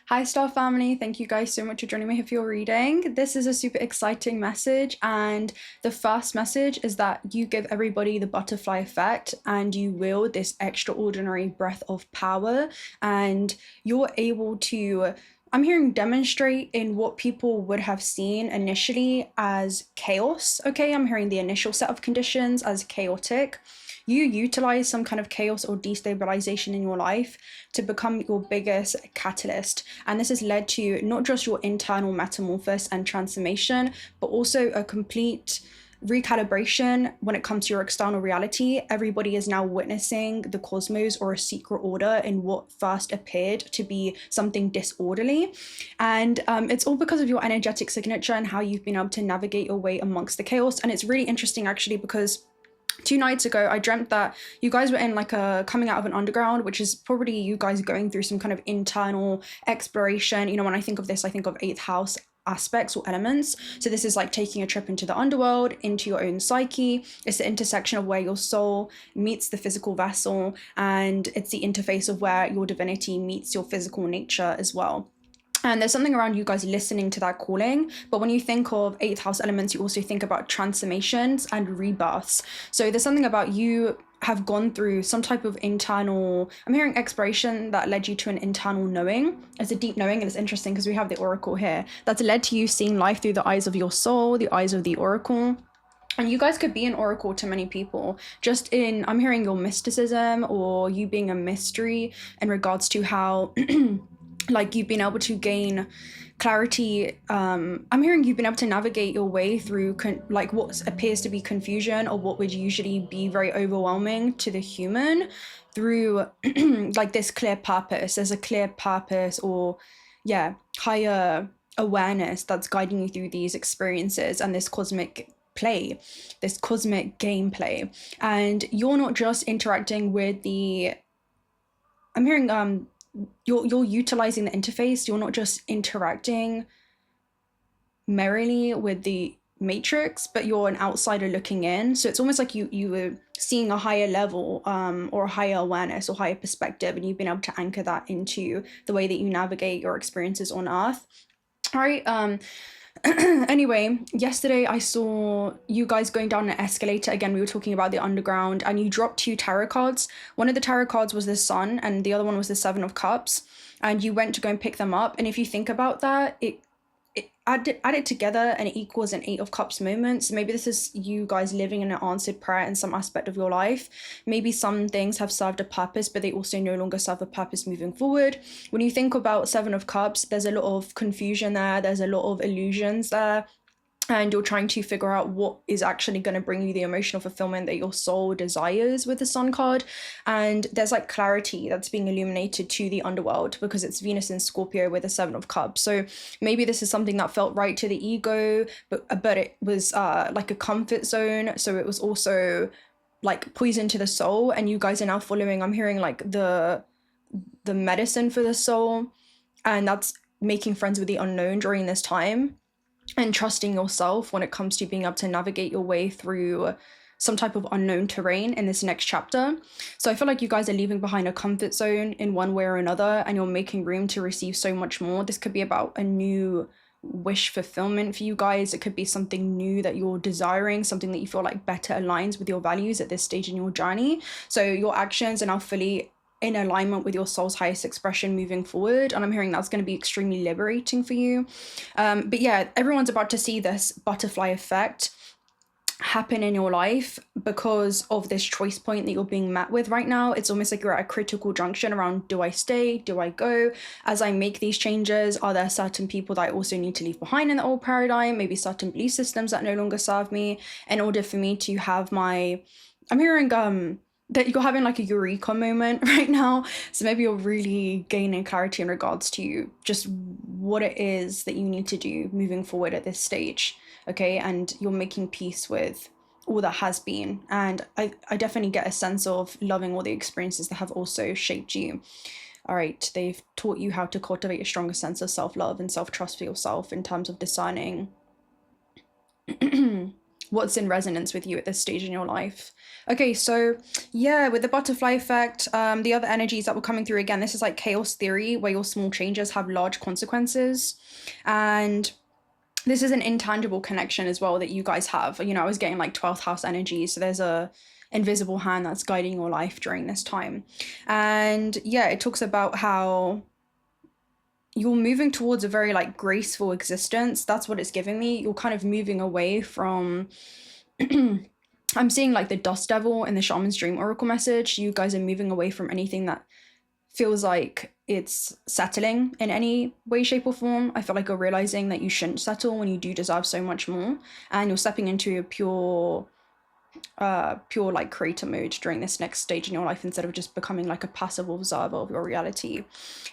Hi, Star Family. Thank you guys so much for joining me here for your reading. This is a super exciting message, and the first message is that you give everybody the butterfly effect and you wield this extraordinary breath of power, and you're able to, I'm hearing, demonstrate in what people would have seen initially as chaos. Okay, I'm hearing the initial set of conditions as chaotic. You utilize some kind of chaos or destabilization in your life to become your biggest catalyst. And this has led to not just your internal metamorphosis and transformation, but also a complete recalibration when it comes to your external reality. Everybody is now witnessing the cosmos or a secret order in what first appeared to be something disorderly. And it's all because of your energetic signature and how you've been able to navigate your way amongst the chaos. And it's really interesting actually, because 2 nights ago, I dreamt that you guys were in like a coming out of an underground, which is probably you guys going through some kind of internal exploration. You know, when I think of this, I think of eighth house aspects or elements. So this is like taking a trip into the underworld, into your own psyche. It's the intersection of where your soul meets the physical vessel, and it's the interface of where your divinity meets your physical nature as well. And there's something around you guys listening to that calling. But when you think of eighth house elements, you also think about transformations and rebirths. So there's something about you have gone through some type of internal, I'm hearing exploration that led you to an internal knowing. It's a deep knowing, and it's interesting because we have the oracle here. That's led to you seeing life through the eyes of your soul, the eyes of the oracle. And you guys could be an oracle to many people, just in, I'm hearing your mysticism or you being a mystery in regards to how like you've been able to gain clarity. I'm hearing you've been able to navigate your way through like what appears to be confusion or what would usually be very overwhelming to the human through like this clear purpose. There's a clear purpose or higher awareness that's guiding you through these experiences and this cosmic play, this cosmic gameplay. And you're not just interacting with the, I'm hearing you're utilizing the interface. You're not just interacting merrily with the matrix, but you're an outsider looking in. So it's almost like you were seeing a higher level or a higher awareness or higher perspective, and you've been able to anchor that into the way that you navigate your experiences on Earth. All right. Anyway, yesterday I saw you guys going down an escalator. Again, we were talking about the underground, and you dropped 2 tarot cards. One of the tarot cards was the Sun, and the other one was the Seven of Cups. And you went to go and pick them up. And if you think about that, it add it together, and it equals an 8 of Cups moment. So maybe this is you guys living in an answered prayer in some aspect of your life. Maybe some things have served a purpose, but they also no longer serve a purpose moving forward. When you think about Seven of Cups, there's a lot of confusion there. There's a lot of illusions there. And you're trying to figure out what is actually going to bring you the emotional fulfillment that your soul desires with the Sun card. And there's like clarity that's being illuminated to the underworld because it's Venus in Scorpio with the Seven of Cups. So maybe this is something that felt right to the ego, but it was like a comfort zone. So it was also like poison to the soul. And you guys are now following, I'm hearing like the medicine for the soul. And that's making friends with the unknown during this time, and trusting yourself when it comes to being able to navigate your way through some type of unknown terrain in this next chapter. So I feel like you guys are leaving behind a comfort zone in one way or another, and you're making room to receive so much more. This could be about a new wish fulfillment for you guys. It could be something new that you're desiring, something that you feel like better aligns with your values at this stage in your journey. So your actions are now fully in alignment with your soul's highest expression moving forward, and I'm hearing that's going to be extremely liberating for you. But yeah, everyone's about to see this butterfly effect happen in your life because of this choice point that you're being met with right now. It's almost like you're at a critical junction around, do I stay, do I go? As I make these changes, are there certain people that I also need to leave behind in the old paradigm, maybe certain belief systems that no longer serve me, in order for me to have my, I'm hearing that you're having like a eureka moment right now. So maybe you're really gaining clarity in regards to just what it is that you need to do moving forward at this stage, okay? And you're making peace with all that has been. And I definitely get a sense of loving all the experiences that have also shaped you. All right, they've taught you how to cultivate a stronger sense of self-love and self-trust for yourself in terms of discerning what's in resonance with you at this stage in your life. Okay, so yeah, with the butterfly effect, the other energies that were coming through again, this is like chaos theory, where your small changes have large consequences. And this is an intangible connection as well that you guys have. You know, I was getting like 12th house energy, so there's a invisible hand that's guiding your life during this time. And yeah, it talks about how you're moving towards a very like graceful existence. That's what it's giving me. You're kind of moving away from I'm seeing like the dust devil in the shaman's dream oracle message. You guys are moving away from anything that feels like it's settling in any way, shape, or form. I feel like you're realizing that you shouldn't settle when you do deserve so much more, and you're stepping into a pure like creator mode during this next stage in your life, instead of just becoming like a passive observer of your reality.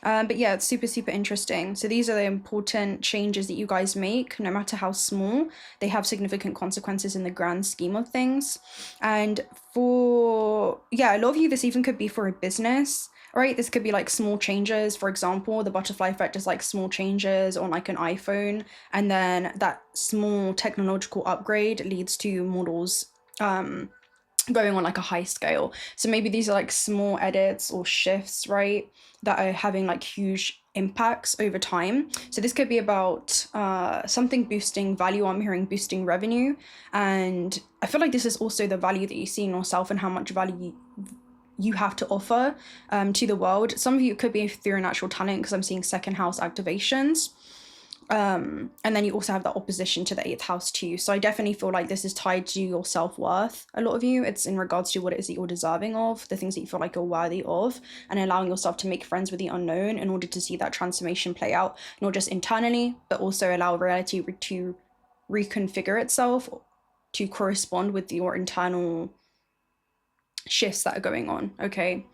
But yeah, it's super interesting. So these are the important changes that you guys make. No matter how small, they have significant consequences in the grand scheme of things. And for a lot of you, this even could be for a business. Right, this could be like small changes. For example, the butterfly effect is like small changes on like an iPhone, and then that small technological upgrade leads to models going on like a high scale. So maybe these are like small edits or shifts, right, that are having like huge impacts over time. So this could be about something boosting value. I'm hearing boosting revenue, and I feel like this is also the value that you see in yourself and how much value you have to offer to the world. Some of you could be through a natural talent, because I'm seeing second house activations. And then you also have that opposition to the 8th house too. So I definitely feel like this is tied to your self-worth. A lot of you, it's in regards to what it is that you're deserving of, the things that you feel like you're worthy of, and allowing yourself to make friends with the unknown in order to see that transformation play out, not just internally, but also allow reality to reconfigure itself to correspond with your internal shifts that are going on. Okay,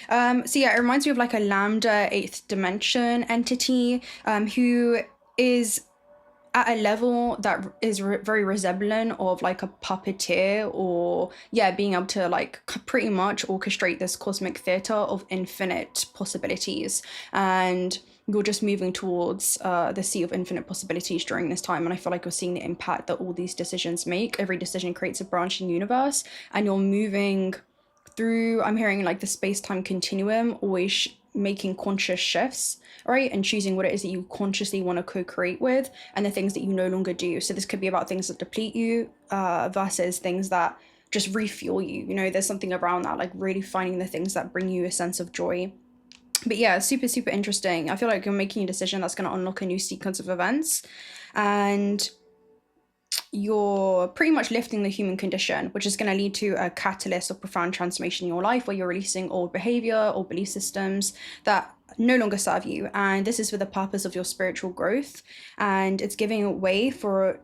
so yeah, it reminds me of like a lambda 8th dimension entity who is at a level that is very resemblant of like a puppeteer, or yeah, being able to like pretty much orchestrate this cosmic theater of infinite possibilities. And you're just moving towards the sea of infinite possibilities during this time. And I feel like you're seeing the impact that all these decisions make. Every decision creates a branching universe, and you're moving through, I'm hearing like the space-time continuum, always making conscious shifts, right? And choosing what it is that you consciously want to co-create with, and the things that you no longer do. So this could be about things that deplete you versus things that just refuel you. You know, there's something around that, like really finding the things that bring you a sense of joy. But yeah, super interesting. I feel like you're making a decision that's going to unlock a new sequence of events, and you're pretty much lifting the human condition, which is going to lead to a catalyst of profound transformation in your life, where you're releasing old behavior or belief systems that no longer serve you. And this is for the purpose of your spiritual growth, and it's giving way for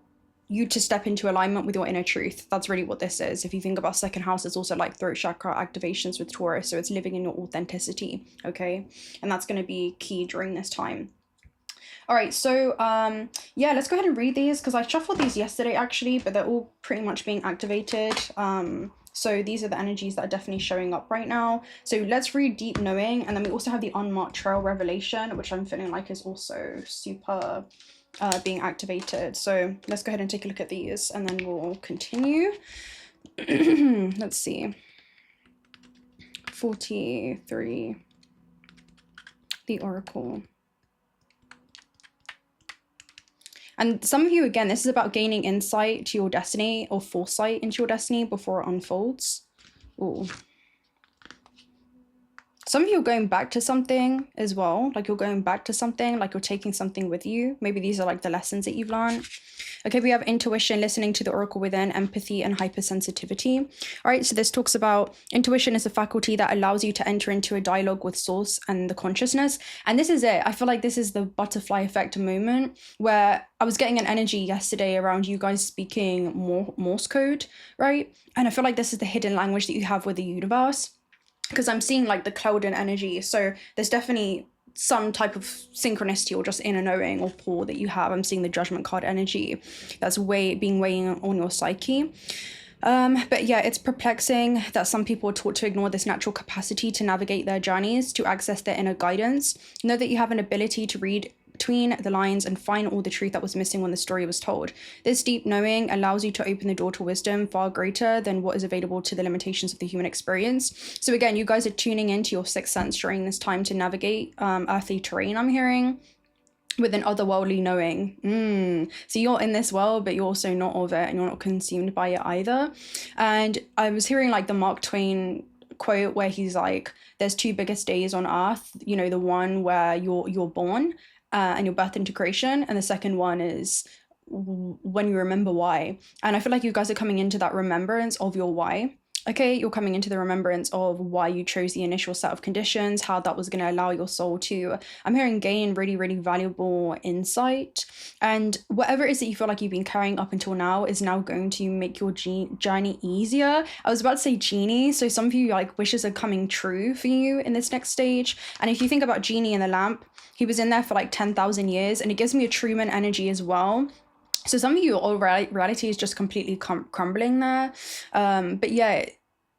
you to step into alignment with your inner truth. That's really what this is. If you think about second house, it's also like throat chakra activations with Taurus, so it's living in your authenticity. Okay, and that's going to be key during this time. All right, so yeah, let's go ahead and read these, because I shuffled these yesterday actually, but they're all pretty much being activated. So these are the energies that are definitely showing up right now. So let's read Deep Knowing, and then we also have the Unmarked Trail Revelation, which I'm feeling like is also super being activated. So let's go ahead and take a look at these, and then we'll continue. Let's see. 43, the Oracle. And some of you, again, this is about gaining insight to your destiny, or foresight into your destiny before it unfolds. Ooh. Some of you are going back to something as well. Like you're going back to something, like you're taking something with you. Maybe these are like the lessons that you've learned. Okay, we have intuition, listening to the oracle within, empathy, and hypersensitivity. All right, so this talks about intuition is a faculty that allows you to enter into a dialogue with source and the consciousness. And this is it. I feel like this is the butterfly effect moment, where I was getting an energy yesterday around you guys speaking Morse code, right? And I feel like this is the hidden language that you have with the universe, because I'm seeing like the cloud and energy. So there's definitely some type of synchronicity or just inner knowing or pull that you have. I'm seeing the Judgment card energy that's weighing on your psyche. But yeah, it's perplexing that some people are taught to ignore this natural capacity to navigate their journeys, to access their inner guidance. Know that you have an ability to between the lines and find all the truth that was missing when the story was told. This deep knowing allows you to open the door to wisdom far greater than what is available to the limitations of the human experience. So again, you guys are tuning into your sixth sense during this time to navigate earthly terrain, I'm hearing, with an otherworldly knowing. So you're in this world, but you're also not of it, and you're not consumed by it either. And I was hearing like the Mark Twain quote where he's like, there's two biggest days on earth, you know, the one where you're born and you're birthed into creation, and the second one is when you remember why. And I feel like you guys are coming into that remembrance of your why. Okay, you're coming into the remembrance of why you chose the initial set of conditions, how that was going to allow your soul to, I'm hearing, gain really, really valuable insight. And whatever it is that you feel like you've been carrying up until now is now going to make your journey easier. I was about to say genie. So some of you, like, wishes are coming true for you in this next stage. And if you think about Genie in the lamp, he was in there for like 10,000 years, and it gives me a Truman energy as well. So some of you, all reality is just completely crumbling there. But yeah,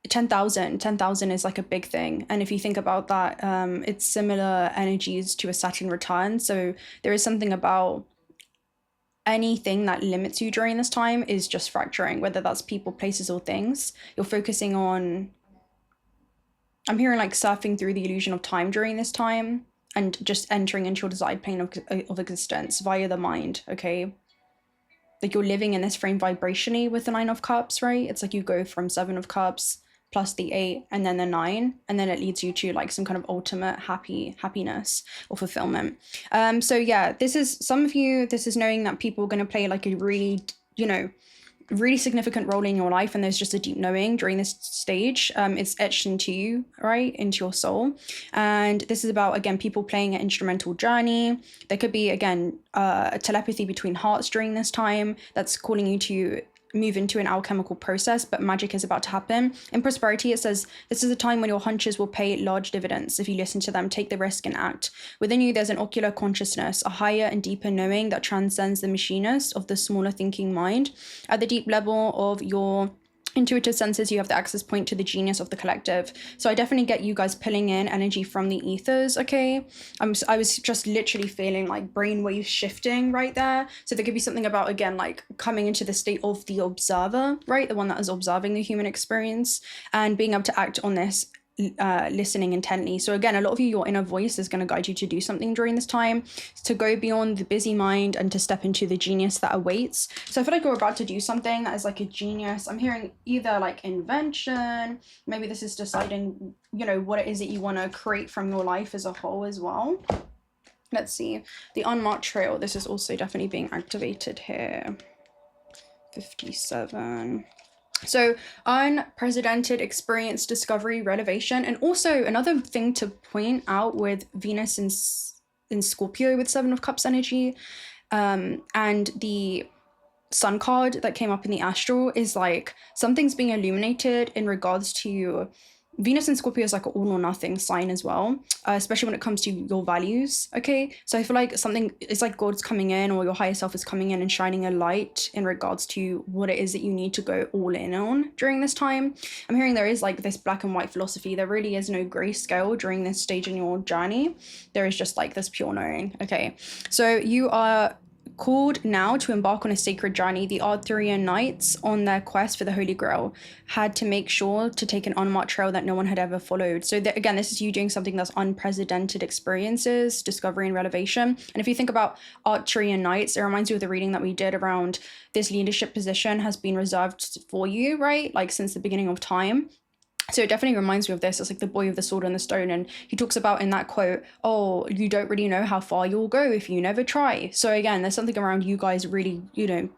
10,000 is like a big thing. And if you think about that, it's similar energies to a Saturn return. So there is something about anything that limits you during this time is just fracturing, whether that's people, places, or things. You're focusing on, I'm hearing like surfing through the illusion of time during this time and just entering into your desired plane of existence via the mind, okay? Like you're living in this frame vibrationally with the Nine of Cups, right? It's like you go from Seven of Cups plus the 8 and then the 9, and then it leads you to like some kind of ultimate happiness or fulfillment. So yeah, this is, some of you, this is knowing that people are going to play like a really, you know, really significant role in your life, and there's just a deep knowing during this stage. It's etched into you, right, into your soul. And this is about, again, people playing an instrumental journey. There could be, again, a telepathy between hearts during this time that's calling you to move into an alchemical process, but magic is about to happen. In prosperity, it says this is a time when your hunches will pay large dividends if you listen to them, take the risk, and act. Within you, there's an ocular consciousness, a higher and deeper knowing that transcends the machinist of the smaller thinking mind. At the deep level of your intuitive senses, you have the access point to the genius of the collective. So I definitely get you guys pulling in energy from the ethers, okay? I was just literally feeling like brainwaves shifting right there. So there could be something about, again, like coming into the state of the observer, right? The one that is observing the human experience and being able to act on this, listening intently. So again, a lot of you, your inner voice is going to guide you to do something during this time, to go beyond the busy mind and to step into the genius that awaits. So I feel like you're about to do something that is like a genius. I'm hearing either like invention, maybe this is deciding, you know, what it is that you want to create from your life as a whole as well. Let's see, the unmarked trail, this is also definitely being activated here. 57. So unprecedented experience, discovery, revelation. And also another thing to point out with Venus in Scorpio with Seven of Cups energy, and the Sun card that came up in the astral is like something's being illuminated in regards to Venus in Scorpio is like an all or nothing sign as well, especially when it comes to your values, okay? So I feel like something, it's like God's coming in, or your higher self is coming in and shining a light in regards to what it is that you need to go all in on during this time. I'm hearing there is like this black and white philosophy. There really is no grayscale during this stage in your journey. There is just like this pure knowing, okay? So you are called now to embark on a sacred journey. The Arthurian knights, on their quest for the Holy Grail, had to make sure to take an unmarked trail that no one had ever followed. So again, this is you doing something that's unprecedented experiences, discovery, and revelation. And if you think about Arthurian knights, it reminds you of the reading that we did around this leadership position has been reserved for you, right? Like since the beginning of time. So it definitely reminds me of this. It's like the boy with the sword and the stone. And he talks about in that quote, oh, you don't really know how far you'll go if you never try. So again, there's something around you guys really, you know,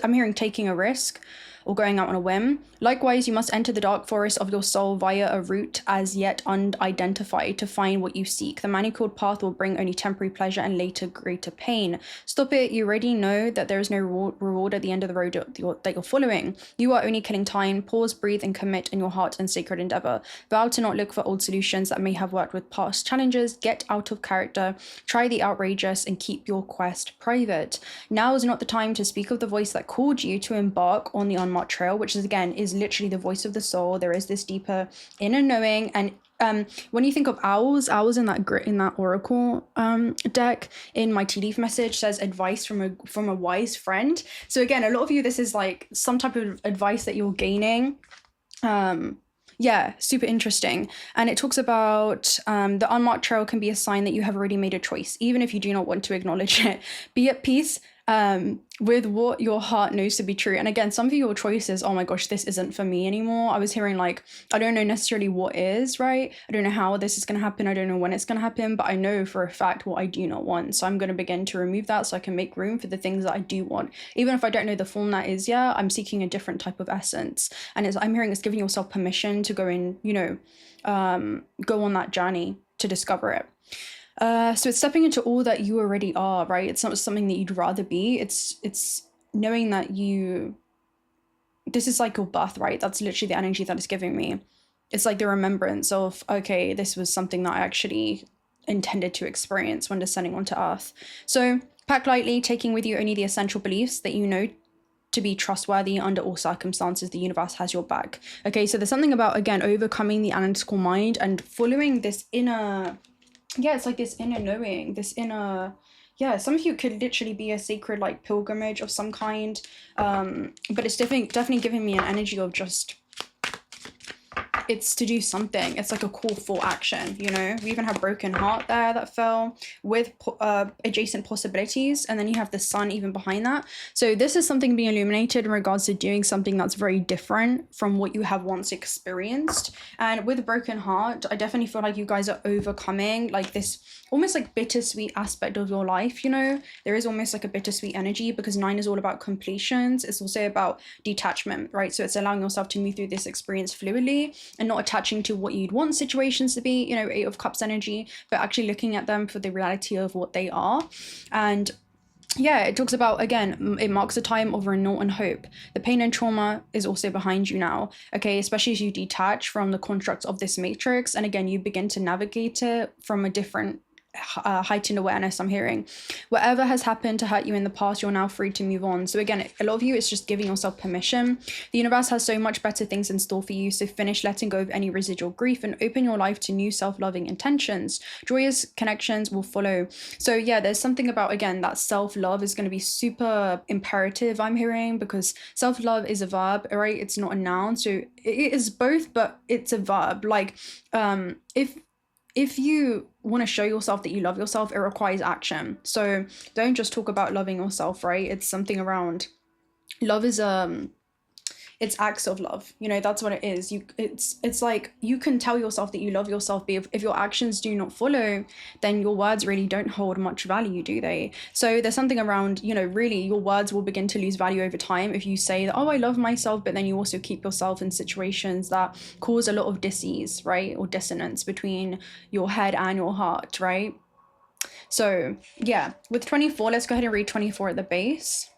I'm hearing taking a risk or going out on a whim. Likewise, you must enter the dark forest of your soul via a route as yet unidentified to find what you seek. The manifold path will bring only temporary pleasure and later greater pain. Stop it. You already know that there is no reward at the end of the road that you're following. You are only killing time. Pause, breathe, and commit in your heart and sacred endeavor. Vow to not look for old solutions that may have worked with past challenges. Get out of character. Try the outrageous and keep your quest private. Now is not the time to speak of the voice that called you to embark on the unmarked trail, which is again is literally the voice of the soul. There is this deeper inner knowing, and When you think of owls in that oracle deck in my tea leaf message says advice from a wise friend. So again, a lot of you, this is like some type of advice that you're gaining. Yeah, super interesting. And it talks about the unmarked trail can be a sign that you have already made a choice, even if you do not want to acknowledge it. Be at peace with what your heart knows to be true. And again, some of your choices, oh my gosh, this isn't for me anymore. I was hearing like, I don't know necessarily what is, right? I don't know how this is going to happen. I don't know when it's going to happen, but I know for a fact what I do not want. So I'm going to begin to remove that so I can make room for the things that I do want. Even if I don't know the form that is yet, I'm seeking a different type of essence. And I'm hearing it's giving yourself permission to go in, go on that journey to discover it. So it's stepping into all that you already are, right? It's not something that you'd rather be. It's knowing that this is like your birthright. That's literally the energy that it's giving me. It's like the remembrance of, okay, this was something that I actually intended to experience when descending onto Earth. So pack lightly, taking with you only the essential beliefs that you know to be trustworthy. Under all circumstances, the universe has your back. Okay, so there's something about, again, overcoming the analytical mind and following this inner... Yeah, it's like this inner knowing, this inner, some of you could literally be a sacred like pilgrimage of some kind, but it's definitely giving me an energy of just, it's to do something. It's like a call for action, we even have broken heart there that fell with adjacent possibilities, and then you have the sun even behind that. So this is something being illuminated in regards to doing something that's very different from what you have once experienced. And with broken heart, I definitely feel like you guys are overcoming like this almost like bittersweet aspect of your life. There is almost like a bittersweet energy, because 9 is all about completions. It's also about detachment, right? So it's allowing yourself to move through this experience fluidly and not attaching to what you'd want situations to be, 8 of Cups energy, but actually looking at them for the reality of what they are. And yeah, it talks about, again, it marks a time of renewal and hope. The pain and trauma is also behind you now, okay? Especially as you detach from the constructs of this matrix. And again, you begin to navigate it from a different heightened awareness. I'm hearing whatever has happened to hurt you in the past, you're now free to move on. So again, a lot of you, it's just giving yourself permission. The universe has so much better things in store for you, so finish letting go of any residual grief and open your life to new self-loving intentions. Joyous connections will follow. So yeah, there's something about, again, that self-love is going to be super imperative, I'm hearing, because self-love is a verb, right? It's not a noun. So it is both, but it's a verb. Like if you want to show yourself that you love yourself, it requires action. So don't just talk about loving yourself, right? It's something around love is it's acts of love, that's what it is. It's like you can tell yourself that you love yourself, but if your actions do not follow, then your words really don't hold much value, do they? So there's something around, really your words will begin to lose value over time if you say that, oh, I love myself, but then you also keep yourself in situations that cause a lot of dis-ease, right? Or dissonance between your head and your heart, right? So yeah, with 24, let's go ahead and read 24 at the base.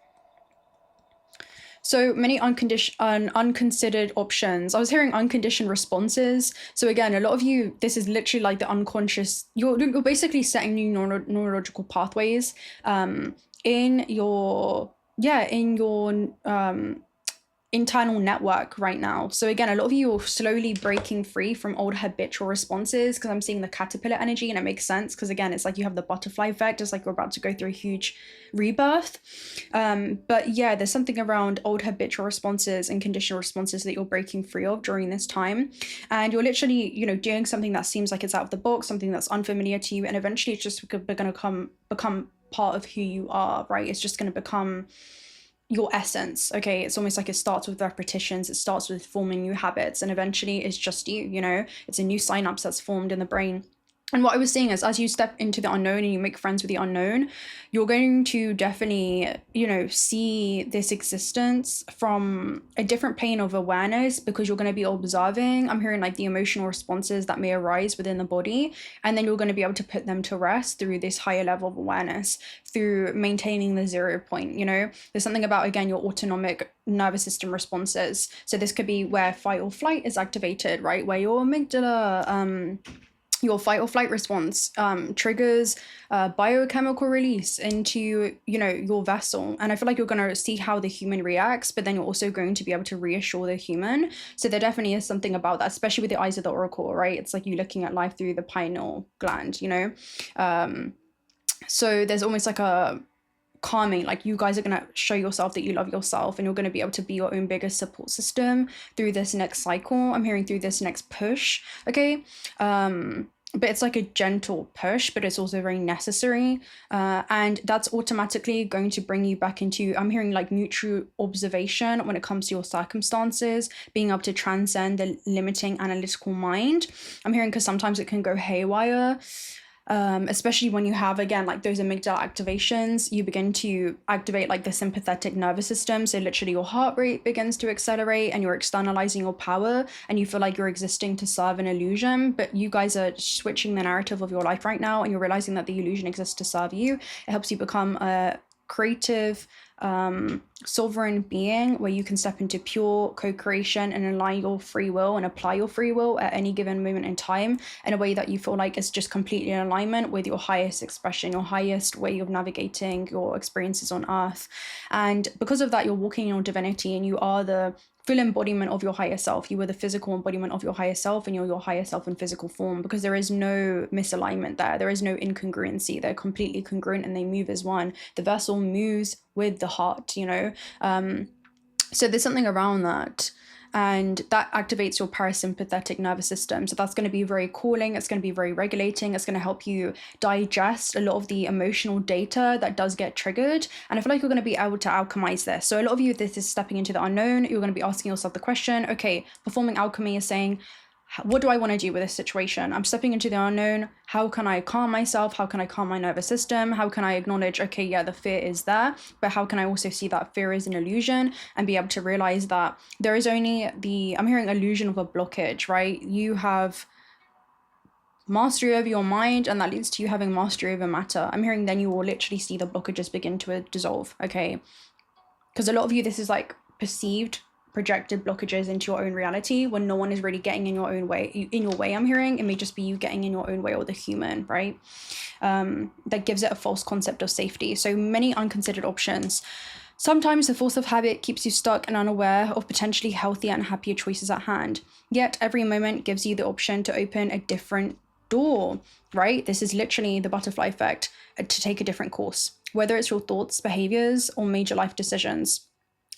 So many unconsidered options. I was hearing unconditioned responses. So again, a lot of you, this is literally like the unconscious, you're basically setting new neurological pathways in your internal network right now. So again, a lot of you are slowly breaking free from old habitual responses, because I'm seeing the caterpillar energy, and it makes sense because again, it's like you have the butterfly effect. It's like you're about to go through a huge rebirth. But yeah, there's something around old habitual responses and conditional responses that you're breaking free of during this time. And you're literally, doing something that seems like it's out of the box, something that's unfamiliar to you. And eventually it's just going to become part of who you are, right? It's just going to become your essence. Okay, it's almost like it starts with repetitions, it starts with forming new habits, and eventually it's just you, it's a new synapse that's formed in the brain. And what I was saying is, as you step into the unknown and you make friends with the unknown, you're going to definitely, see this existence from a different plane of awareness, because you're going to be observing. I'm hearing like the emotional responses that may arise within the body, and then you're going to be able to put them to rest through this higher level of awareness, through maintaining the 0 point. There's something about, again, your autonomic nervous system responses. So this could be where fight or flight is activated, right? Where your amygdala, your fight or flight response, triggers biochemical release into, you know, your vessel. And I feel like you're going to see how the human reacts, but then you're also going to be able to reassure the human. So there definitely is something about that, especially with the eyes of the oracle, right? It's like you looking at life through the pineal gland, you know. So there's almost like a calming, like you guys are going to show yourself that you love yourself, and you're going to be able to be your own biggest support system through this next cycle. I'm hearing through this next push, okay? But it's like a gentle push, but it's also very necessary, and that's automatically going to bring you back into, I'm hearing like neutral observation when it comes to your circumstances, being able to transcend the limiting analytical mind. I'm hearing, because sometimes it can go haywire, especially when you have, again, like those amygdala activations. You begin to activate like the sympathetic nervous system. So literally your heart rate begins to accelerate, and you're externalizing your power, and you feel like you're existing to serve an illusion. But you guys are switching the narrative of your life right now, and you're realizing that the illusion exists to serve you. It helps you become a creative, sovereign being, where you can step into pure co-creation and align your free will and apply your free will at any given moment in time in a way that you feel like is just completely in alignment with your highest expression, your highest way of navigating your experiences on earth. And because of that, you're walking in your divinity, and you are the full embodiment of your higher self. You are the physical embodiment of your higher self, and you're your higher self in physical form, because there is no misalignment there. There is no incongruency. They're completely congruent, and they move as one. The vessel moves with the heart, you know? So there's something around that. And that activates your parasympathetic nervous system. So that's going to be very calming. It's going to be very regulating. It's going to help you digest a lot of the emotional data that does get triggered. And I feel like you're going to be able to alchemize this. So a lot of you, this is stepping into the unknown. You're going to be asking yourself the question, okay, performing alchemy is saying, what do I want to do with this situation? I'm stepping into the unknown. How can I calm myself? How can I calm my nervous system? How can I acknowledge, okay, yeah, the fear is there, but how can I also see that fear is an illusion, and be able to realize that there is only I'm hearing illusion of a blockage, right? You have mastery over your mind, and that leads to you having mastery over matter. I'm hearing then you will literally see the blockages begin to dissolve, okay? Because a lot of you, this is like perceived projected blockages into your own reality when no one is really getting in your own way, in your way. I'm hearing it may just be you getting in your own way, or the human, right? That gives it a false concept of safety. So many unconsidered options. Sometimes the force of habit keeps you stuck and unaware of potentially healthier and happier choices at hand. Yet every moment gives you the option to open a different door, right? This is literally the butterfly effect, to take a different course, whether it's your thoughts, behaviors, or major life decisions.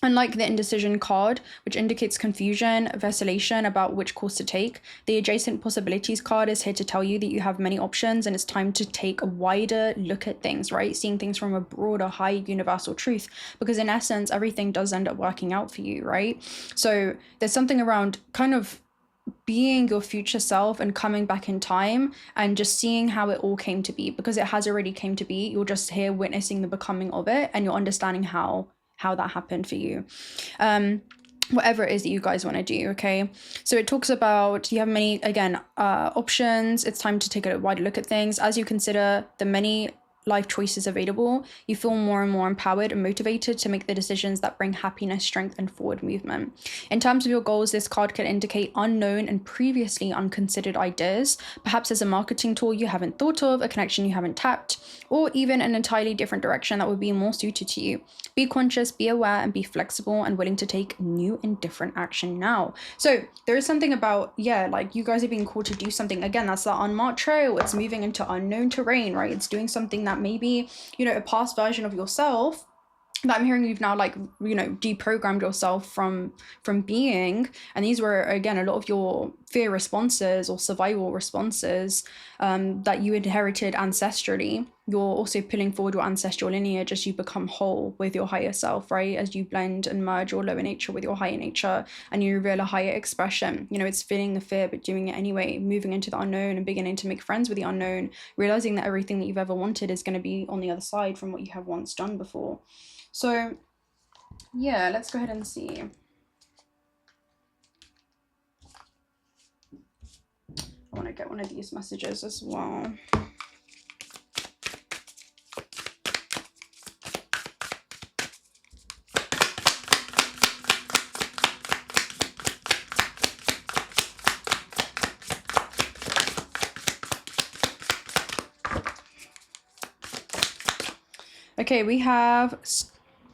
Unlike the indecision card, which indicates confusion, vacillation about which course to take, the adjacent possibilities card is here to tell you that you have many options, and it's time to take a wider look at things, right? Seeing things from a broader, high universal truth, because in essence, everything does end up working out for you, right? So there's something around kind of being your future self and coming back in time and just seeing how it all came to be, because it has already came to be. You're just here witnessing the becoming of it, and you're understanding how that happened for you. Whatever it is that you guys want to do, okay? So it talks about you have many, again, options. It's time to take a wider look at things. As you consider the many life choices available, you feel more and more empowered and motivated to make the decisions that bring happiness, strength, and forward movement. In terms of your goals, this card can indicate unknown and previously unconsidered ideas, perhaps as a marketing tool you haven't thought of, a connection you haven't tapped, or even an entirely different direction that would be more suited to you. Be conscious, be aware, and be flexible and willing to take new and different action now. So there is something about, yeah, like you guys are being called to do something. Again, that's the unmarked trail. It's moving into unknown terrain, right? It's doing something that maybe, you know, a past version of yourself that I'm hearing you've now, like, you know, deprogrammed yourself from being. And these were, again, a lot of your fear responses or survival responses that you inherited ancestrally. You're also pulling forward your ancestral lineage as you become whole with your higher self, right? As you blend and merge your lower nature with your higher nature, and you reveal a higher expression. You know, it's feeling the fear, but doing it anyway, moving into the unknown and beginning to make friends with the unknown, realizing that everything that you've ever wanted is going to be on the other side from what you have once done before. So yeah, let's go ahead and see. I want to get one of these messages as well. Okay, we have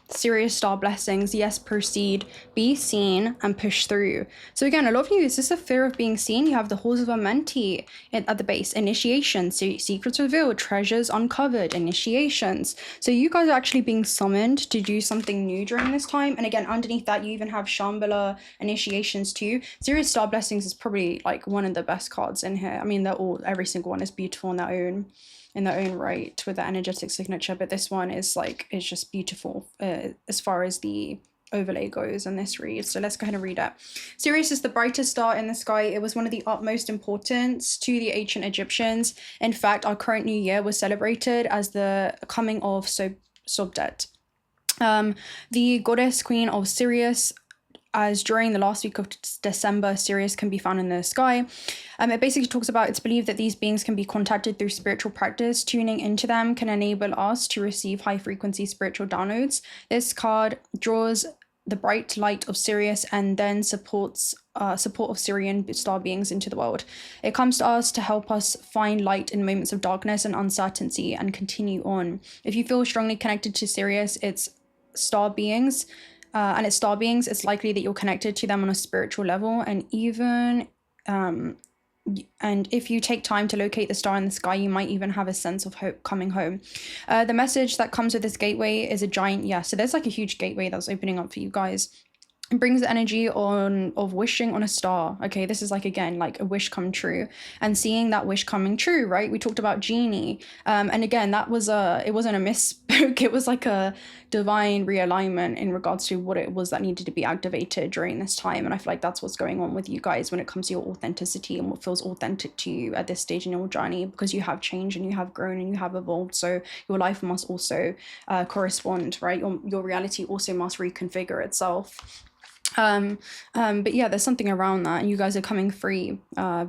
Sirius star blessings. Yes, proceed, be seen, and push through. So again, a lot of you, is this a fear of being seen? You have the halls of Amenti at the base. Initiation, secrets revealed, treasures uncovered, initiations. So you guys are actually being summoned to do something new during this time. And again, underneath that, you even have Shambhala initiations too. Sirius star blessings is probably like one of the best cards in here. I mean, they're all, every single one is beautiful in their own right with the energetic signature, but this one is like, it's just beautiful as far as the overlay goes in this read. So let's go ahead and read it. Sirius is the brightest star in the sky. It was one of the utmost importance to the ancient Egyptians. In fact, our current new year was celebrated as the coming of Sobdet, the goddess queen of Sirius, as during the last week of December, Sirius can be found in the sky. It basically talks about, it's believed that these beings can be contacted through spiritual practice. Tuning into them can enable us to receive high frequency spiritual downloads. This card draws the bright light of Sirius and then supports support of Sirian star beings into the world. It comes to us to help us find light in moments of darkness and uncertainty and continue on. If you feel strongly connected to Sirius, its star beings, it's likely that you're connected to them on a spiritual level, and even and if you take time to locate the star in the sky, you might even have a sense of hope coming home. The message that comes with this gateway is a giant yes. So there's like a huge gateway that's opening up for you guys. It brings the energy of wishing on a star. Okay, this is like, again, like a wish come true and seeing that wish coming true, right? We talked about genie, and again, that was it wasn't a misspoke. It was like a divine realignment in regards to what it was that needed to be activated during this time. And I feel like that's what's going on with you guys when it comes to your authenticity and what feels authentic to you at this stage in your journey, because you have changed and you have grown and you have evolved. So your life must also correspond, right? Your reality also must reconfigure itself. But yeah, there's something around that, and you guys are coming free,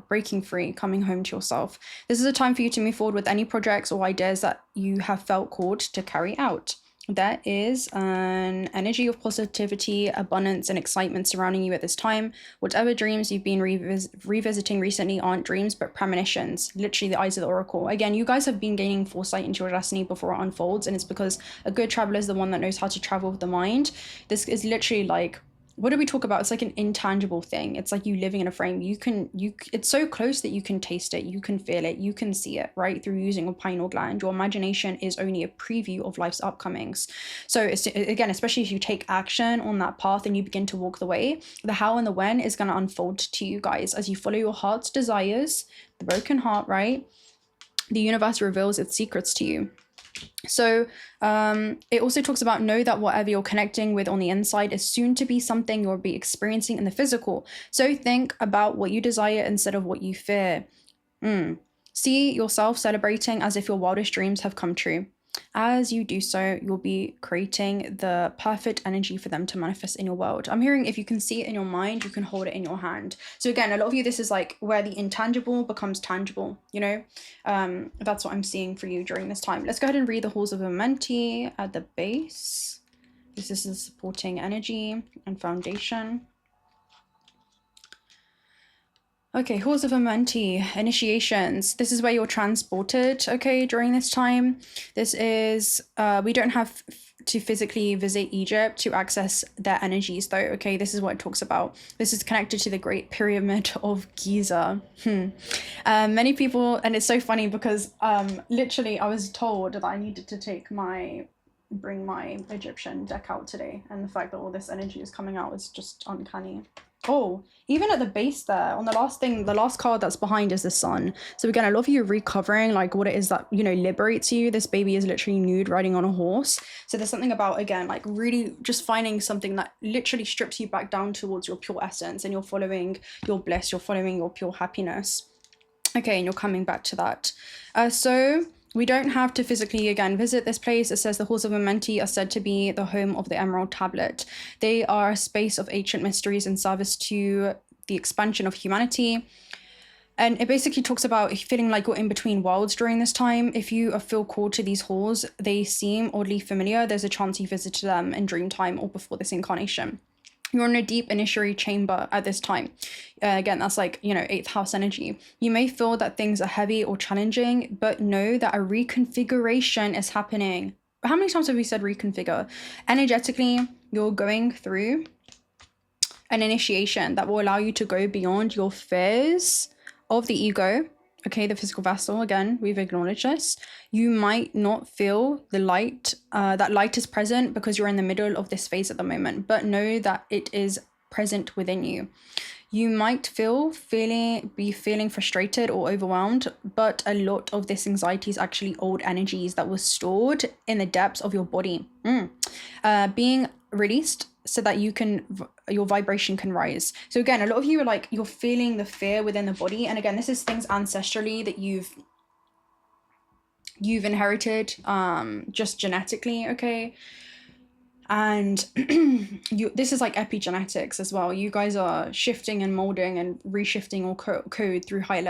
breaking free, coming home to yourself. This is a time for you to move forward with any projects or ideas that you have felt called to carry out. There is an energy of positivity, abundance, and excitement surrounding you at this time. Whatever dreams you've been revisiting recently aren't dreams, but premonitions. Literally the eyes of the oracle. Again, you guys have been gaining foresight into your destiny before it unfolds, and it's because a good traveler is the one that knows how to travel with the mind. This is literally like, what do we talk about? It's like an intangible thing. It's like you living in a frame. It's so close that you can taste it, you can feel it, you can see it, right? Through using your pineal gland. Your imagination is only a preview of life's upcomings. So it's, again, especially if you take action on that path and you begin to walk the way, the how and the when is going to unfold to you guys as you follow your heart's desires, the broken heart, right? The universe reveals its secrets to you. So it also talks about, know that whatever you're connecting with on the inside is soon to be something you'll be experiencing in the physical. So think about what you desire instead of what you fear. See yourself celebrating as if your wildest dreams have come true. As you do so, you'll be creating the perfect energy for them to manifest in your world. I'm hearing if you can see it in your mind, you can hold it in your hand. So again, a lot of you, this is like where the intangible becomes tangible, you know? That's what I'm seeing for you during this time. Let's go ahead and read the halls of Amenti at the base. This is the supporting energy and foundation. Okay, halls of Amenti, initiations. This is where you're transported, okay, during this time. This is, we don't have to physically visit Egypt to access their energies though, okay? This is what it talks about. This is connected to the Great Pyramid of Giza. Many people, and it's so funny because literally I was told that I needed to bring my Egyptian deck out today, and the fact that all this energy is coming out is just uncanny. Oh, even at the base there, on the last card that's behind is the sun. So again, I love you recovering like what it is that, you know, liberates you. This baby is literally nude riding on a horse. So there's something about, again, like really just finding something that literally strips you back down towards your pure essence, and you're following your bliss, you're following your pure happiness. Okay, and you're coming back to that. So we don't have to physically, again, visit this place. It says the halls of Amenti are said to be the home of the Emerald Tablet. They are a space of ancient mysteries in service to the expansion of humanity. And it basically talks about feeling like you're in between worlds during this time. If you feel called to these halls, they seem oddly familiar. There's a chance you visited them in dream time or before this incarnation. You're in a deep initiatory chamber at this time. Again, that's like, you know, 8th house energy. You may feel that things are heavy or challenging, but know that a reconfiguration is happening. how many times have we said reconfigure? Energetically, you're going through an initiation that will allow you to go beyond your fears of the ego. Okay, the physical vessel, again, we've acknowledged this. You might not feel the light, that light is present because you're in the middle of this phase at the moment, but know that it is present within you. You might be feeling frustrated or overwhelmed, but a lot of this anxiety is actually old energies that were stored in the depths of your body, being released so that your vibration can rise. So again, a lot of you are like, you're feeling the fear within the body. And again, this is things ancestrally that you've inherited, just genetically, okay? And this is like epigenetics as well. You guys are shifting and molding and reshifting your code through higher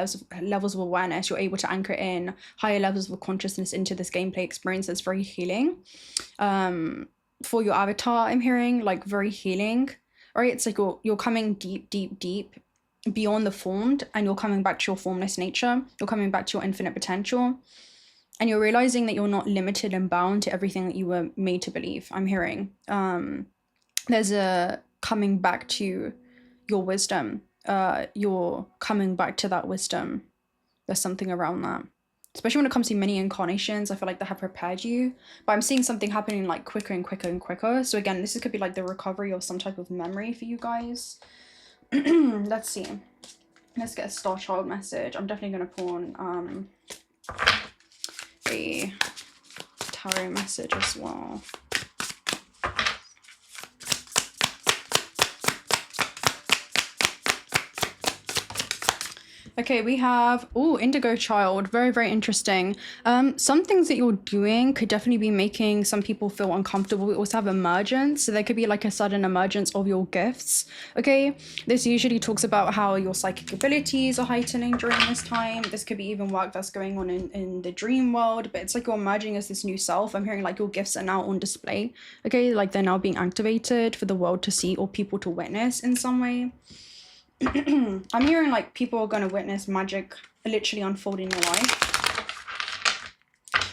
levels of awareness. You're able to anchor in higher levels of consciousness into this gameplay experience that's very healing. For your avatar, I'm hearing like very healing. All right, it's like you're coming deep beyond the formed, and you're coming back to your formless nature. You're coming back to your infinite potential. And you're realizing that you're not limited and bound to everything that you were made to believe. I'm hearing there's a coming back to your wisdom. You're coming back to that wisdom. There's something around that. Especially when it comes to many incarnations, I feel like they have prepared you. But I'm seeing something happening like quicker and quicker and quicker. So again, this could be like the recovery of some type of memory for you guys. Let's see. Let's get a star child message. I'm definitely going to pull on a tarot message as well. Okay, we have, indigo child, very, very interesting. Some things that you're doing could definitely be making some people feel uncomfortable. We also have emergence, so there could be like a sudden emergence of your gifts, okay? This usually talks about how your psychic abilities are heightening during this time. This could be even work that's going on in the dream world, but it's like you're emerging as this new self. I'm hearing like your gifts are now on display, okay? Like they're now being activated for the world to see or people to witness in some way. I'm hearing like people are going to witness magic literally unfold in your life,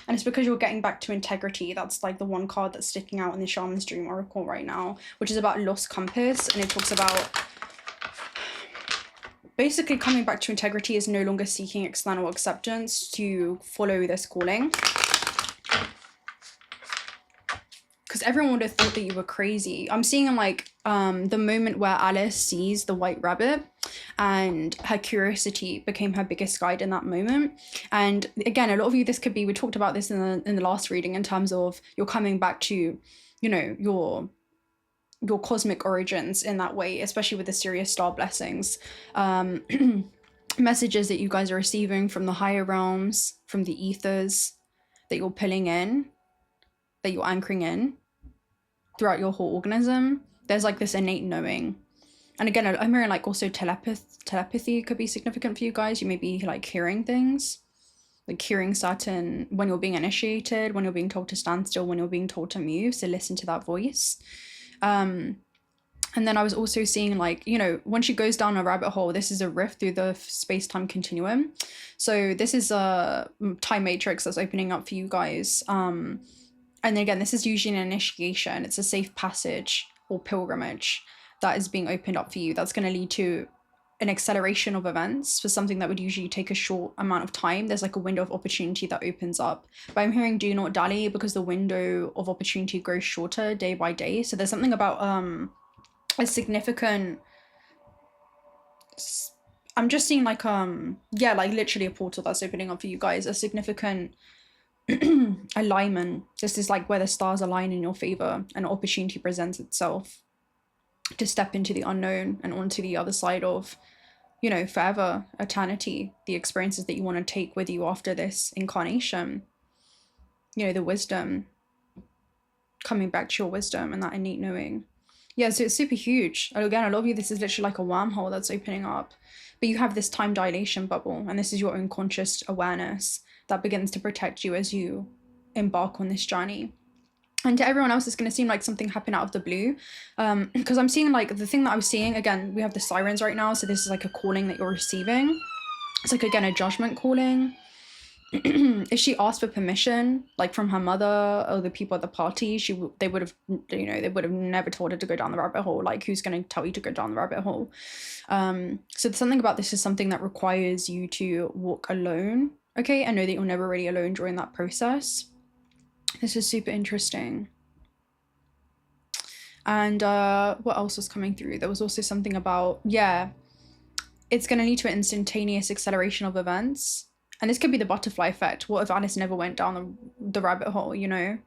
and it's because you're getting back to integrity. That's like the one card that's sticking out in the Shaman's Dream Oracle right now, which is about lost compass, and it talks about basically coming back to integrity is no longer seeking external acceptance to follow this calling. Because everyone would have thought that you were crazy. I'm seeing like the moment where Alice sees the white rabbit and her curiosity became her biggest guide in that moment. And again, a lot of you, this could be, we talked about this in the last reading in terms of you're coming back to, you know, your cosmic origins in that way, especially with the Sirius star blessings. Messages that you guys are receiving from the higher realms, from the ethers that you're pulling in, that you're anchoring in throughout your whole organism. There's like this innate knowing. And again, I'm hearing like also telepathy could be significant for you guys. You may be like hearing things, like hearing certain, when you're being initiated, when you're being told to stand still, when you're being told to move. So listen to that voice. And then I was also seeing like, you know, when she goes down a rabbit hole, this is a rift through the space-time continuum. So this is a time matrix that's opening up for you guys. And again, this is usually an initiation. It's a safe passage or pilgrimage that is being opened up for you. That's going to lead to an acceleration of events for something that would usually take a short amount of time. There's like a window of opportunity that opens up. But I'm hearing do not dally because the window of opportunity grows shorter day by day. So there's something about a significant... I'm just seeing like, yeah, like literally a portal that's opening up for you guys. A significant... alignment. This is like where the stars align in your favor and opportunity presents itself to step into the unknown and onto the other side of, you know, forever, eternity, the experiences that you want to take with you after this incarnation. You know, the wisdom, coming back to your wisdom and that innate knowing. Yeah, so it's super huge. And again, a lot of you, this is literally like a wormhole that's opening up, but you have this time dilation bubble, and this is your own conscious awareness that begins to protect you as you embark on this journey. And to everyone else, it's going to seem like something happened out of the blue, because I'm seeing like the thing that I was seeing, again, we have the sirens right now, so this is like a calling that you're receiving. It's like, again, a judgment calling. if she asked for permission, like from her mother or the people at the party, they would have, you know, they would have never told her to go down the rabbit hole. Like, who's going to tell you to go down the rabbit hole? So something about this is something that requires you to walk alone, okay? And know that you're never really alone during that process. This is super interesting. And what else was coming through? There was also something about, yeah, it's going to lead to an instantaneous acceleration of events. And this could be the butterfly effect. What if Alice never went down the rabbit hole, you know?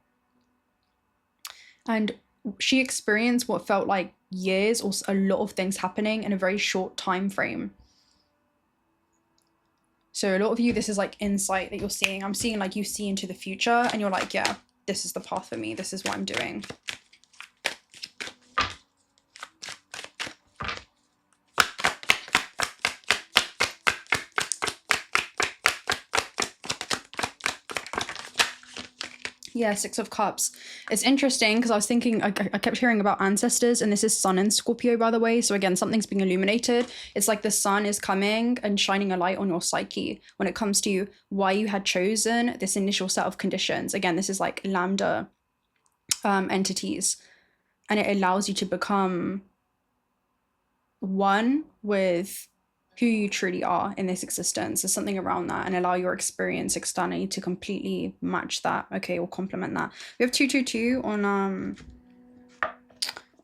And she experienced what felt like years or a lot of things happening in a very short time frame. So a lot of you, this is like insight that you're seeing. I'm seeing like you see into the future and you're like, yeah, this is the path for me. This is what I'm doing. Yeah, Six of Cups. It's interesting because I was thinking, I kept hearing about ancestors, and this is Sun and Scorpio, by the way. So again, something's being illuminated. It's like the sun is coming and shining a light on your psyche when it comes to why you had chosen this initial set of conditions. Again, this is like lambda entities, and it allows you to become one with who you truly are in this existence. There's something around that, and allow your experience externally to completely match that, okay, or complement that. We have 222 on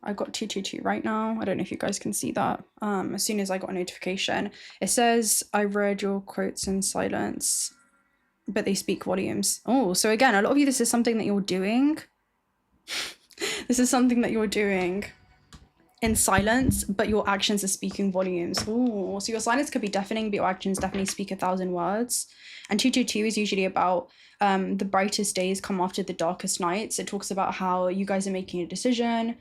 I got 222 right now. I don't know if you guys can see that. As soon as I got a notification, it says, I read your quotes in silence, but they speak volumes. Oh, so again, a lot of you, this is something that you're doing. This is something that you're doing in silence, but your actions are speaking volumes. Ooh, so your silence could be deafening, but your actions definitely speak 1,000 words. And 222 is usually about the brightest days come after the darkest nights. It talks about how you guys are making a decision.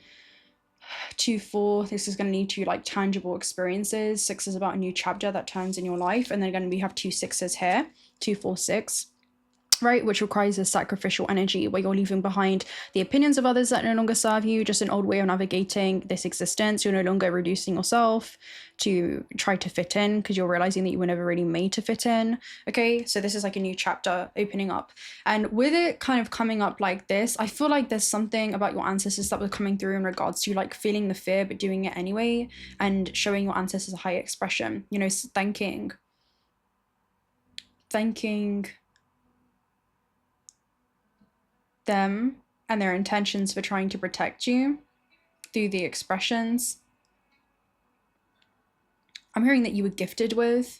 2-4, this is going to lead to like tangible experiences. 6 is about a new chapter that turns in your life. And then again, we have 2 6s here, 2, 4, 6. Right, which requires a sacrificial energy where you're leaving behind the opinions of others that no longer serve you, just an old way of navigating this existence. You're no longer reducing yourself to try to fit in because you're realizing that you were never really made to fit in. Okay, so this is like a new chapter opening up. And with it kind of coming up like this, I feel like there's something about your ancestors that was coming through in regards to like feeling the fear but doing it anyway, and showing your ancestors a higher expression, you know, thanking them and their intentions for trying to protect you through the expressions. I'm hearing that you were gifted with,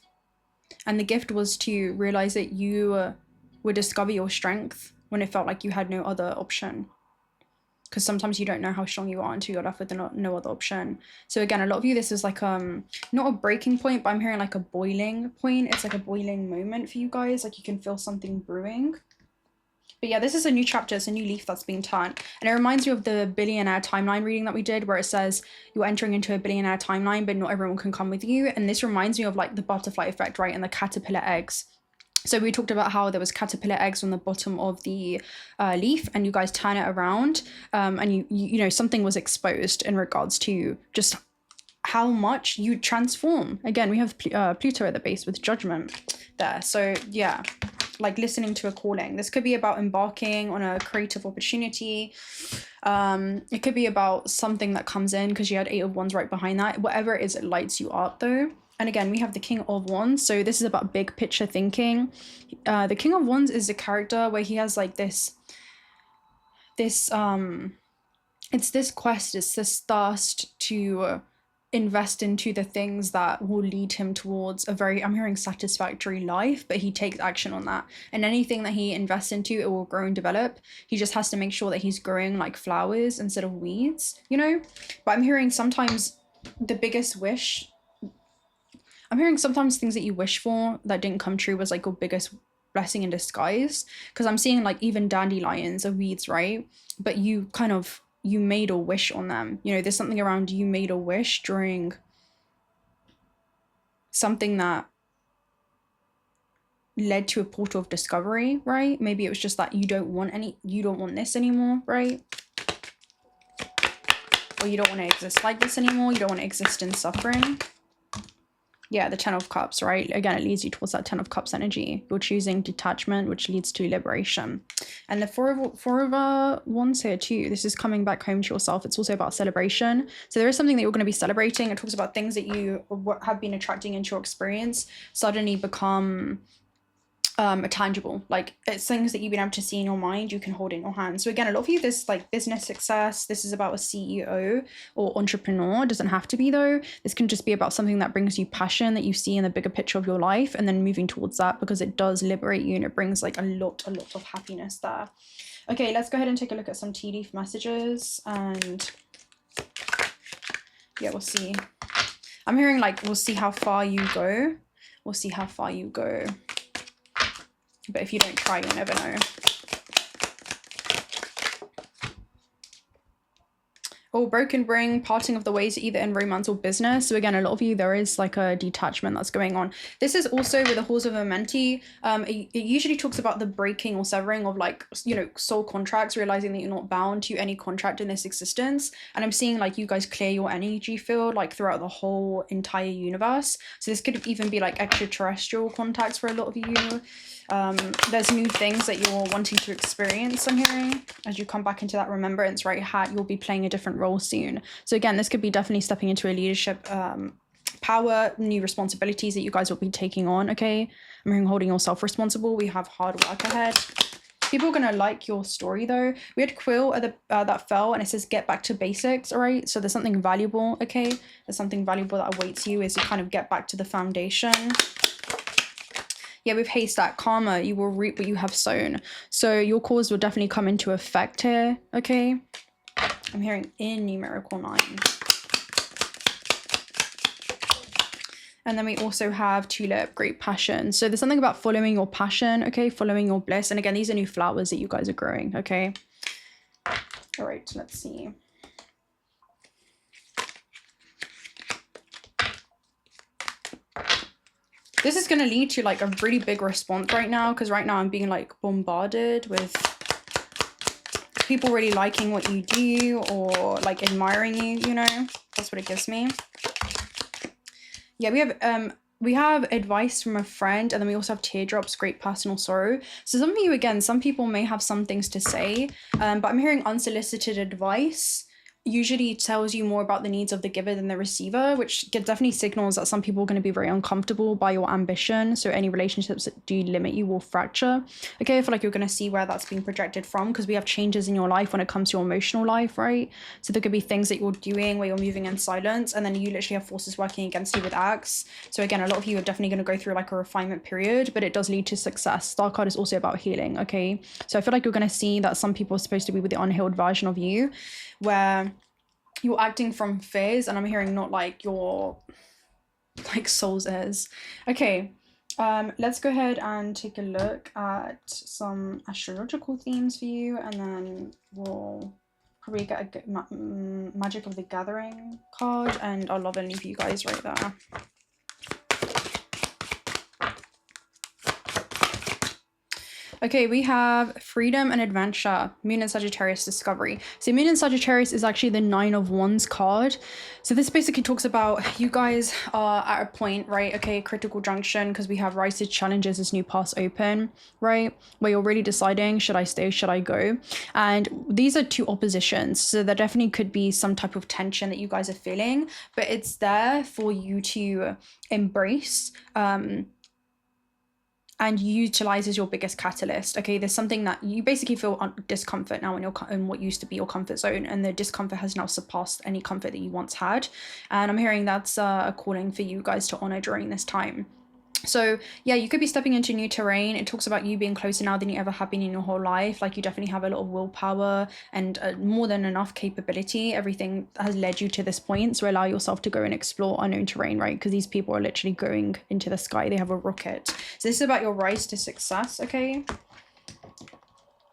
and the gift was to realize that you would discover your strength when it felt like you had no other option, because sometimes you don't know how strong you are until you're left with no other option. So again, a lot of you, this is like not a breaking point, but I'm hearing like a boiling point. It's like a boiling moment for you guys, like you can feel something brewing. But yeah, this is a new chapter. It's a new leaf that's being turned. And it reminds me of the billionaire timeline reading that we did, where it says you're entering into a billionaire timeline, but not everyone can come with you. And this reminds me of like the butterfly effect, right? And the caterpillar eggs. So we talked about how there was caterpillar eggs on the bottom of the leaf, and you guys turn it around, and you know, something was exposed in regards to just how much you transform. Again, we have Pluto at the base with judgment there. So yeah, like listening to a calling. This could be about embarking on a creative opportunity. It could be about something that comes in, because you had 8 of Wands right behind that. Whatever it is, it lights you up though. And again, we have the King of Wands. So this is about big picture thinking. The King of Wands is a character where he has like this it's this quest, it's this thirst to invest into the things that will lead him towards a very, I'm hearing satisfactory life, but he takes action on that. And anything that he invests into, it will grow and develop. He just has to make sure that he's growing like flowers instead of weeds, you know? But I'm hearing sometimes the biggest wish, I'm hearing sometimes things that you wish for that didn't come true was like your biggest blessing in disguise. Because I'm seeing like even dandelions are weeds, right? But you made a wish on them. You know, there's something around you made a wish during something that led to a portal of discovery, right? Maybe it was just that you don't want this anymore, right? Or you don't want to exist like this anymore. You don't want to exist in suffering. Yeah, the Ten of Cups, right? Again, it leads you towards that Ten of Cups energy. You're choosing detachment, which leads to liberation. And the four of Wands here too. This is coming back home to yourself. It's also about celebration. So there is something that you're going to be celebrating. It talks about things that you have been attracting into your experience suddenly become tangible. Like it's things that you've been able to see in your mind, you can hold in your hand. So again, a lot of you, this like business success, this is about a CEO or entrepreneur. It doesn't have to be though. This can just be about something that brings you passion, that you see in the bigger picture of your life, and then moving towards that, because it does liberate you and it brings like a lot of happiness there. Okay, let's go ahead and take a look at some tea leaf messages, and yeah, we'll see. I'm hearing like, we'll see how far you go. We'll see how far you go. But if you don't try, you'll never know. Or broken bring, parting of the ways either in romance or business. So again, a lot of you, there is like a detachment that's going on. This is also with the Horse of Amenti. It usually talks about the breaking or severing of like, you know, soul contracts, realizing that you're not bound to any contract in this existence. And I'm seeing like you guys clear your energy field like throughout the whole entire universe. So this could even be like extraterrestrial contacts for a lot of you. There's new things that you're wanting to experience, I'm hearing, as you come back into that remembrance right hat. You'll be playing a different role soon. So again, this could be definitely stepping into a leadership power, new responsibilities that you guys will be taking on. Okay, I'm hearing holding yourself responsible. We have hard work ahead. People are gonna like your story though. We had Quill at the that fell, and it says get back to basics. All right, so there's something valuable. Okay, there's something valuable that awaits you as you kind of get back to the foundation. Yeah, with haystack karma, you will reap what you have sown. So your cause will definitely come into effect here, okay? I'm hearing in numerical 9. And then we also have tulip, great passion. So there's something about following your passion, okay? Following your bliss. And again, these are new flowers that you guys are growing, okay? All right, let's see. This is going to lead to like a really big response right now, because right now I'm being like bombarded with people really liking what you do or like admiring you, you know. That's what it gives me. Yeah, we have advice from a friend, and then we also have teardrops, great personal sorrow. So some of you, again, some people may have some things to say, but I'm hearing unsolicited advice usually tells you more about the needs of the giver than the receiver, which definitely signals that some people are going to be very uncomfortable by your ambition. So any relationships that do limit you will fracture. Okay, I feel like you're going to see where that's being projected from, because we have changes in your life when it comes to your emotional life, right? So there could be things that you're doing where you're moving in silence, and then you literally have forces working against you with acts. So again, a lot of you are definitely going to go through like a refinement period, but it does lead to success. Star card is also about healing, okay? So I feel like you're going to see that some people are supposed to be with the unhealed version of you, where you're acting from fears, and I'm hearing not like your like soul's heirs. Okay, let's go ahead and take a look at some astrological themes for you, and then we'll probably get a good Magic of the Gathering card, and I'll love and leave you guys right there. Okay, we have freedom and adventure, Moon and Sagittarius discovery. So Moon and Sagittarius is actually the 9 of Wands card. So this basically talks about you guys are at a point, right? Okay, critical junction, because we have rises, challenges, this new paths open, right? Where you're really deciding, should I stay, should I go? And these are two oppositions. So there definitely could be some type of tension that you guys are feeling, but it's there for you to embrace, and utilize as your biggest catalyst. Okay, there's something that you basically feel discomfort now in what used to be your comfort zone, and the discomfort has now surpassed any comfort that you once had. And I'm hearing that's a calling for you guys to honor during this time. So yeah, you could be stepping into new terrain. It talks about you being closer now than you ever have been in your whole life. Like you definitely have a lot of willpower and more than enough capability. Everything has led you to this point. So allow yourself to go and explore unknown terrain, right? Because these people are literally going into the sky. They have a rocket. So this is about your rise to success, okay?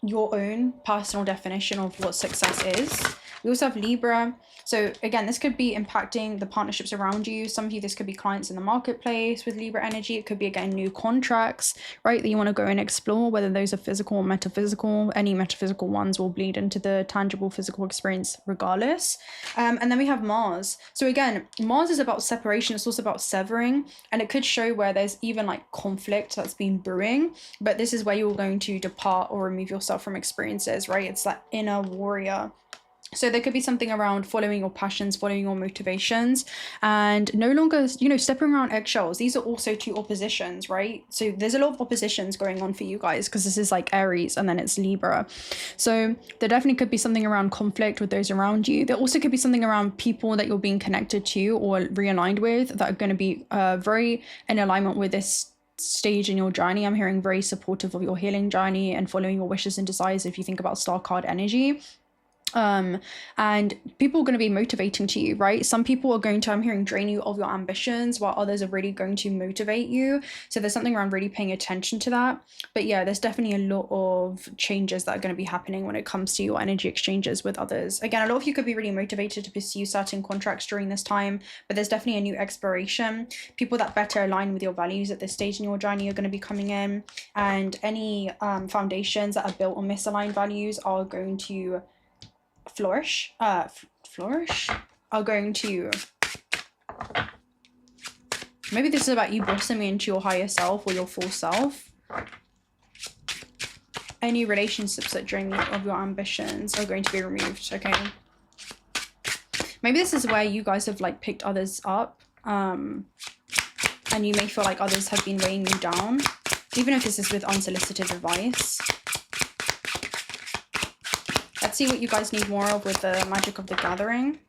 Your own personal definition of what success is. We also have Libra. So again, this could be impacting the partnerships around you. Some of you, this could be clients in the marketplace with Libra energy. It could be, again, new contracts, right, that you want to go and explore, whether those are physical or metaphysical. Any metaphysical ones will bleed into the tangible physical experience regardless. And then we have Mars. So again, Mars is about separation. It's also about severing, and it could show where there's even like conflict that's been brewing, but this is where you're going to depart or remove yourself from experiences, right? It's that inner warrior. So there could be something around following your passions, following your motivations, and no longer, you know, stepping around eggshells. These are also two oppositions, right? So there's a lot of oppositions going on for you guys, because this is like Aries and then it's Libra. So there definitely could be something around conflict with those around you. There also could be something around people that you're being connected to or realigned with that are going to be very in alignment with this stage in your journey. I'm hearing very supportive of your healing journey and following your wishes and desires if you think about star card energy. And people are going to be motivating to you, right? Some people are going to, I'm hearing, drain you of your ambitions, while others are really going to motivate you. So there's something around really paying attention to that. But yeah, there's definitely a lot of changes that are going to be happening when it comes to your energy exchanges with others. Again, a lot of you could be really motivated to pursue certain contracts during this time, but there's definitely a new exploration. People that better align with your values at this stage in your journey are going to be coming in, and any foundations that are built on misaligned values are going to flourish are going to, maybe this is about you blossoming into your higher self or your full self. Any relationships that drain you of your ambitions are going to be removed. Okay, maybe this is where you guys have like picked others up, and you may feel like others have been weighing you down, even if this is with unsolicited advice. Let's see what you guys need more of with the magic of the gathering.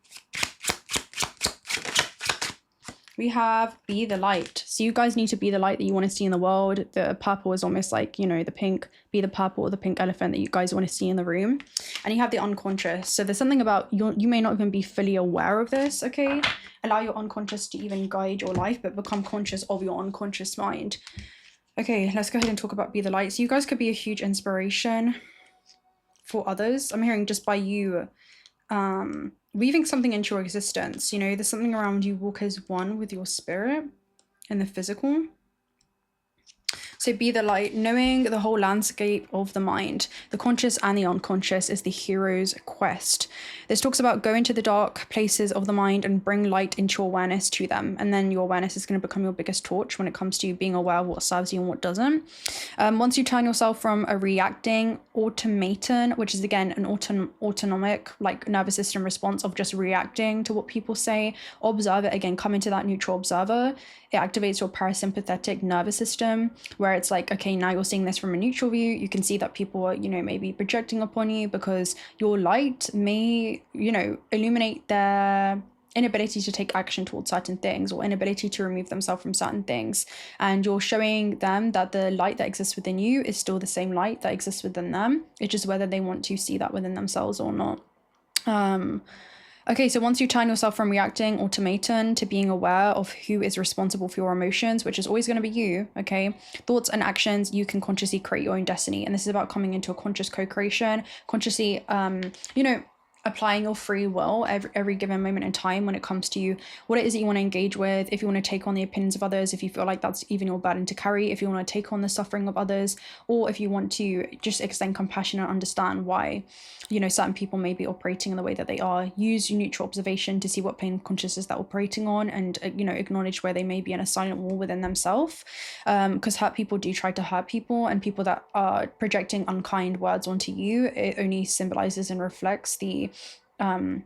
We have be the light. So you guys need to be the light that you want to see in the world. The purple is almost like, you know, the pink, be the purple or the pink elephant that you guys want to see in the room. And you have the unconscious. So there's something about you may not even be fully aware of this, okay? Allow your unconscious to even guide your life, but become conscious of your unconscious mind. Okay, let's go ahead and talk about be the light. So you guys could be a huge inspiration for others. I'm hearing just by you weaving something into your existence. You know, there's something around you walk as one with your spirit and the physical. So be the light, knowing the whole landscape of the mind. The conscious and the unconscious is the hero's quest. This talks about go into the dark places of the mind and bring light into your awareness to them. And then your awareness is going to become your biggest torch when it comes to being aware of what serves you and what doesn't. Once you turn yourself from a reacting automaton, which is again an autonomic like nervous system response of just reacting to what people say, observe it again, come into that neutral observer. It activates your parasympathetic nervous system, where it's like, okay, now you're seeing this from a neutral view. You can see that people are, you know, maybe projecting upon you because your light may, you know, illuminate their inability to take action towards certain things or inability to remove themselves from certain things. And you're showing them that the light that exists within you is still the same light that exists within them. It's just whether they want to see that within themselves or not. Okay, so once you turn yourself from reacting automaton to being aware of who is responsible for your emotions, which is always going to be you, okay, thoughts and actions, you can consciously create your own destiny. And this is about coming into a conscious co-creation, consciously, you know, applying your free will every given moment in time when it comes to what it is that you want to engage with, if you want to take on the opinions of others, if you feel like that's even your burden to carry, if you want to take on the suffering of others, or if you want to just extend compassion and understand why, you know, certain people may be operating in the way that they are. Use your neutral observation to see what plane of consciousness they're operating on, and you know, acknowledge where they may be in a silent war within themselves, because hurt people do try to hurt people, and people that are projecting unkind words onto you, it only symbolizes and reflects the I'm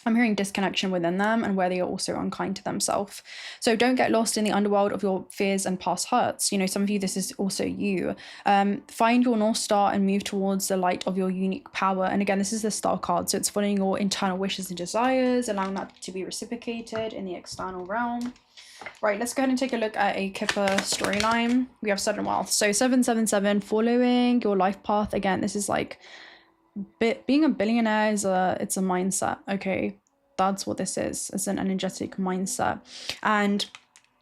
hearing disconnection within them and where they are also unkind to themselves. So don't get lost in the underworld of your fears and past hurts. You know, some of you, this is also you. Find your North Star and move towards the light of your unique power. And again, this is the Star card. So it's following your internal wishes and desires, allowing that to be reciprocated in the external realm. Right, let's go ahead and take a look at a Kipper storyline. We have sudden wealth. So 777, following your life path. Again, this is like being a billionaire is it's a mindset. Okay, that's what this is. It's an energetic mindset. And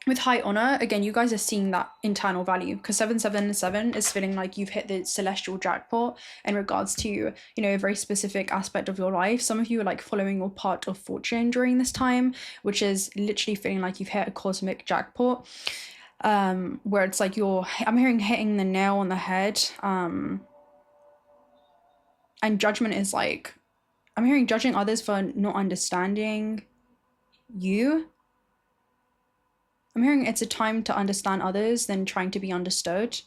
with high honor, again, you guys are seeing that internal value, because 777 is feeling like you've hit the celestial jackpot in regards to, you know, a very specific aspect of your life. Some of you are like following your part of fortune during this time, which is literally feeling like you've hit a cosmic jackpot, where it's like I'm hearing hitting the nail on the head, and judgment is like, I'm hearing judging others for not understanding you. I'm hearing it's a time to understand others than trying to be understood.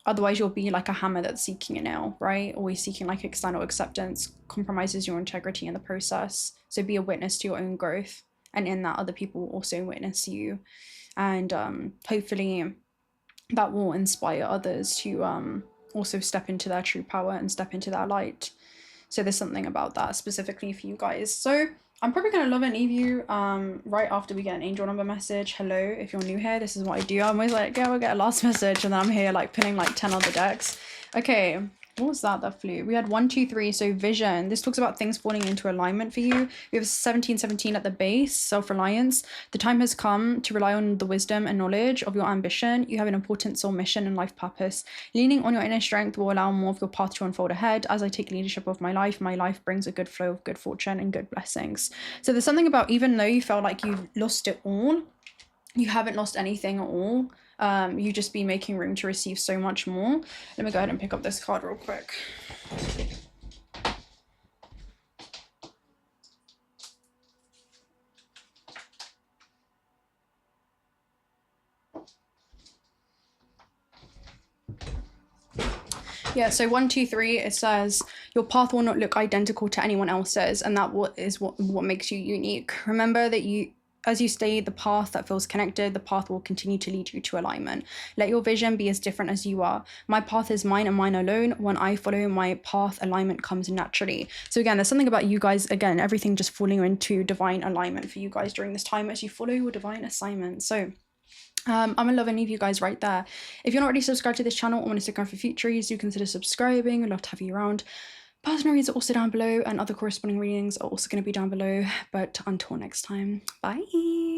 Otherwise, you'll be like a hammer that's seeking a nail, right? Always seeking like external acceptance, compromises your integrity in the process. So be a witness to your own growth. And in that, other people will also witness you. And hopefully that will inspire others to also step into their true power and step into their light. So there's something about that specifically for you guys. So I'm probably going to love and leave you right after we get an angel number message. Hello, if you're new here, this is what I do. I'm always like, yeah, we'll get a last message, and then I'm here like pinning like 10 other decks. Okay, what was that flew? We had 1, 2, 3, so vision. This talks about things falling into alignment for you. We have 1717 at the base, self-reliance. The time has come to rely on the wisdom and knowledge of your ambition. You have an important soul mission and life purpose. Leaning on your inner strength will allow more of your path to unfold ahead. As I take leadership of my life brings a good flow of good fortune and good blessings. So there's something about, even though you felt like you've lost it all, you haven't lost anything at all. You just be making room to receive so much more. Let me go ahead and pick up this card real quick. Yeah, so 1, 2, 3, it says your path will not look identical to anyone else's, and that is what makes you unique. Remember that as you stay the path that feels connected, the path will continue to lead you to alignment. Let your vision be as different as you are. My path is mine and mine alone. When I follow my path, alignment comes naturally. So again, there's something about you guys, again, everything just falling into divine alignment for you guys during this time as you follow your divine assignment. So I'm gonna love and leave you guys right there. If you're not already subscribed to this channel or want to stick around for futures, do consider subscribing. I'd love to have you around. Personal reads are also down below, and other corresponding readings are also going to be down below. But until next time, bye.